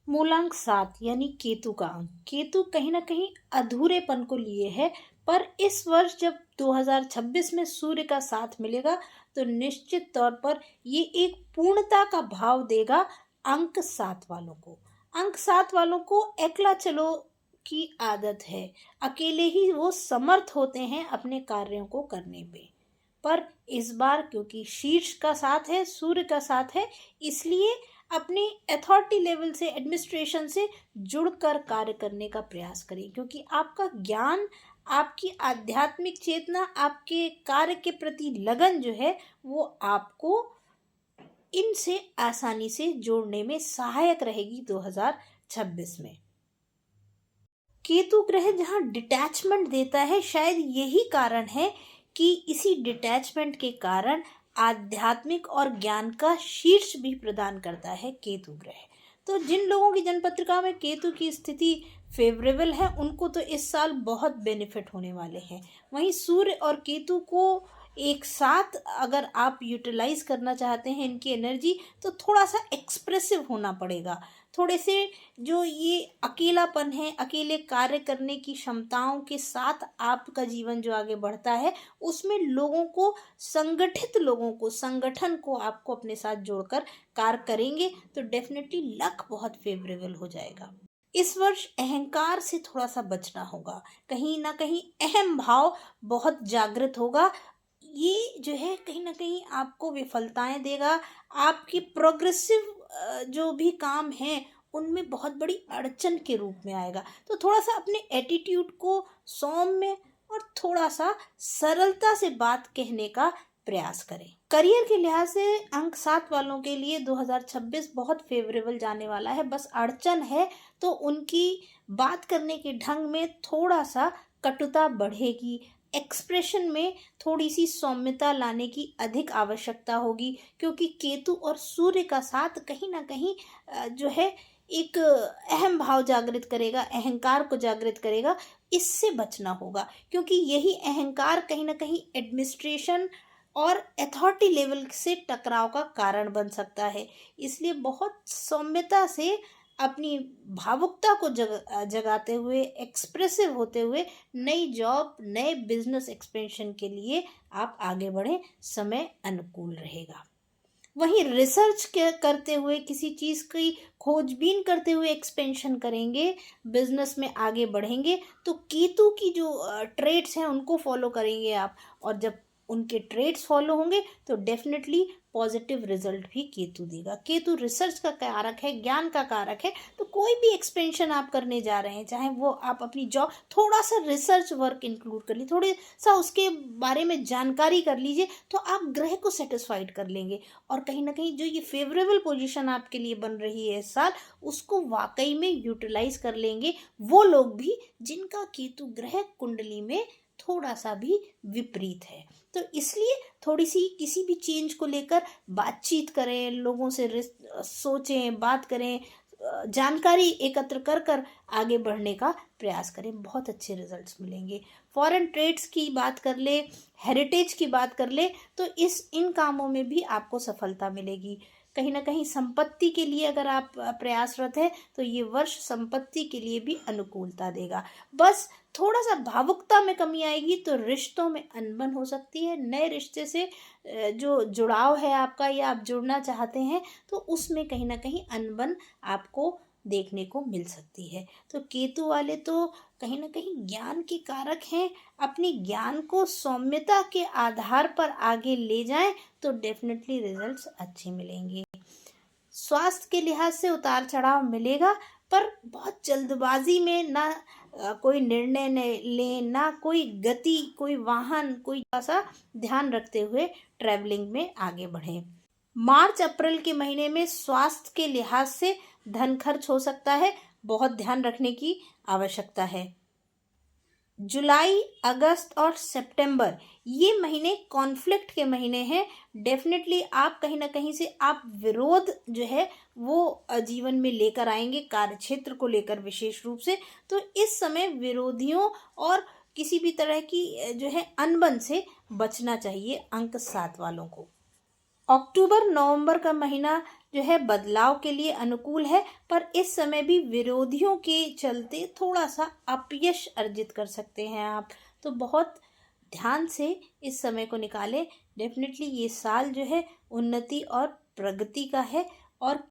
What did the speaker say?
मूलांक 7 यानी केतु का अंक। केतु कहीं ना कहीं अधूरेपन को लिए है, पर इस वर्ष जब 2026 में सूर्य का साथ मिलेगा तो निश्चित तौर पर ये एक पूर्णता का भाव देगा अंक 7 वालों को। अंक 7 वालों को एकला चलो की आदत है, अकेले ही वो समर्थ होते हैं अपने कार्यों को करने पे। पर इस बार क्योंकि शीर्ष का साथ है, सूर्य का साथ है, इसलिए अपनी अथॉरिटी लेवल से, एडमिनिस्ट्रेशन से जुड़कर कार्य करने का प्रयास करें, क्योंकि आपका ज्ञान, आपकी आध्यात्मिक चेतना, आपके कार्य के प्रति लगन जो है वो आपको इनसे आसानी से जोड़ने में सहायक रहेगी 2026 में। केतु ग्रह जहाँ डिटैचमेंट देता है, शायद यही कारण है कि इसी डिटैचमेंट के कारण आध्यात्मिक और ज्ञान का शीर्ष भी प्रदान करता है केतु ग्रह। तो जिन लोगों की जन्मपत्रिका में केतु की स्थिति फेवरेबल है, उनको तो इस साल बहुत बेनिफिट होने वाले हैं। वहीं सूर्य और केतु को एक साथ अगर आप यूटिलाइज करना चाहते हैं इनकी एनर्जी, तो थोड़ा सा एक्सप्रेसिव होना पड़ेगा। थोड़े से जो ये अकेलापन है, अकेले कार्य करने की क्षमताओं के साथ आपका जीवन जो आगे बढ़ता है, उसमें लोगों को, संगठित लोगों को, संगठन को आपको अपने साथ जोड़कर कार्य करेंगे तो डेफिनेटली लक बहुत फेवरेबल हो जाएगा। इस वर्ष अहंकार से थोड़ा सा बचना होगा, कहीं ना कहीं अहम भाव बहुत जागृत होगा। ये जो है कहीं ना कहीं आपको विफलताएं देगा, आपकी प्रोग्रेसिव जो भी काम हैं उनमें बहुत बड़ी अड़चन के रूप में आएगा। तो थोड़ा सा अपने एटीट्यूड को सौम्य और थोड़ा सा सरलता से बात कहने का प्रयास करें। करियर के लिहाज से अंक 7 वालों के लिए 2026 बहुत फेवरेबल जाने वाला है। बस अड़चन है तो उनकी बात करने के ढंग में थोड़ा सा कटुता बढ़ेगी, एक्सप्रेशन में थोड़ी सी सौम्यता लाने की अधिक आवश्यकता होगी, क्योंकि केतु और सूर्य का साथ कहीं ना कहीं जो है एक अहम भाव जागृत करेगा, अहंकार को जागृत करेगा। इससे बचना होगा, क्योंकि यही अहंकार कहीं ना कहीं एडमिनिस्ट्रेशन और अथॉरिटी लेवल से टकराव का कारण बन सकता है। इसलिए बहुत सौम्यता से अपनी भावुकता को जगाते हुए, एक्सप्रेसिव होते हुए नई जॉब, नए बिजनेस एक्सपेंशन के लिए आप आगे बढ़ें, समय अनुकूल रहेगा। वहीं रिसर्च करते हुए, किसी चीज़ की खोजबीन करते हुए एक्सपेंशन करेंगे, बिजनेस में आगे बढ़ेंगे, तो केतु की जो ट्रेड्स हैं उनको फॉलो करेंगे आप, और जब उनके ट्रेड्स फॉलो होंगे तो डेफिनेटली पॉजिटिव रिजल्ट भी केतु देगा। केतु रिसर्च का कारक है, ज्ञान का कारक है। तो कोई भी एक्सपेंशन आप करने जा रहे हैं, चाहे वो आप अपनी जॉब, थोड़ा सा रिसर्च वर्क इंक्लूड कर लीजिए, थोड़ी सा उसके बारे में जानकारी कर लीजिए, तो आप ग्रह को सेटिस्फाइड कर लेंगे। और कहीं ना कहीं जो ये फेवरेबल पोजीशन आपके लिए बन रही है इस साल, उसको वाकई में यूटिलाइज कर लेंगे वो लोग भी जिनका केतु ग्रह कुंडली में थोड़ा सा भी विपरीत है। तो इसलिए थोड़ी सी किसी भी चेंज को लेकर बातचीत करें, लोगों से सोचें, बात करें, जानकारी एकत्र कर कर आगे बढ़ने का प्रयास करें, बहुत अच्छे रिजल्ट्स मिलेंगे। फॉरेन ट्रेड्स की बात कर ले, हेरिटेज की बात कर ले, तो इन कामों में भी आपको सफलता मिलेगी। कहीं ना कहीं संपत्ति के लिए अगर आप प्रयासरत हैं तो ये वर्ष संपत्ति के लिए भी अनुकूलता देगा। बस थोड़ा सा भावुकता में कमी आएगी तो रिश्तों में अनबन हो सकती है। नए रिश्ते से जो जुड़ाव है आपका, या आप जुड़ना चाहते हैं, तो उसमें कहीं ना कहीं अनबन आपको देखने को मिल सकती है। तो केतु वाले तो कहीं ना कहीं ज्ञान के कारक हैं। अपनी ज्ञान को सौम्यता के आधार पर आगे ले जाएं तो डेफिनेटली रिजल्ट्स अच्छे मिलेंगे। स्वास्थ्य के लिहाज से उतार चढ़ाव मिलेगा, पर बहुत जल्दबाजी में ना कोई निर्णय लें, ना कोई गति, कोई वाहन, कोई ऐसा ध्यान रखते हुए ट्रैवलिंग में आगे बढ़ें। मार्च अप्रैल के महीने में स्वास्थ्य के लिहाज से धन खर्च हो सकता है, बहुत ध्यान रखने की आवश्यकता है। जुलाई, अगस्त और सितंबर ये महीने कॉन्फ्लिक्ट के महीने हैं। डेफिनेटली आप कहीं ना कहीं से आप विरोध जो है वो जीवन में लेकर आएंगे, कार्य क्षेत्र को लेकर विशेष रूप से। तो इस समय विरोधियों और किसी भी तरह की जो है अनबन से बचना चाहिए अंक 7 वालों को। अक्टूबर नवंबर का महीना जो है बदलाव के लिए अनुकूल है, पर इस समय भी विरोधियों के चलते थोड़ा सा अपयश अर्जित कर सकते हैं आप। तो बहुत ध्यान से इस समय को निकालें। डेफिनेटली ये साल जो है उन्नति और प्रगति का है, और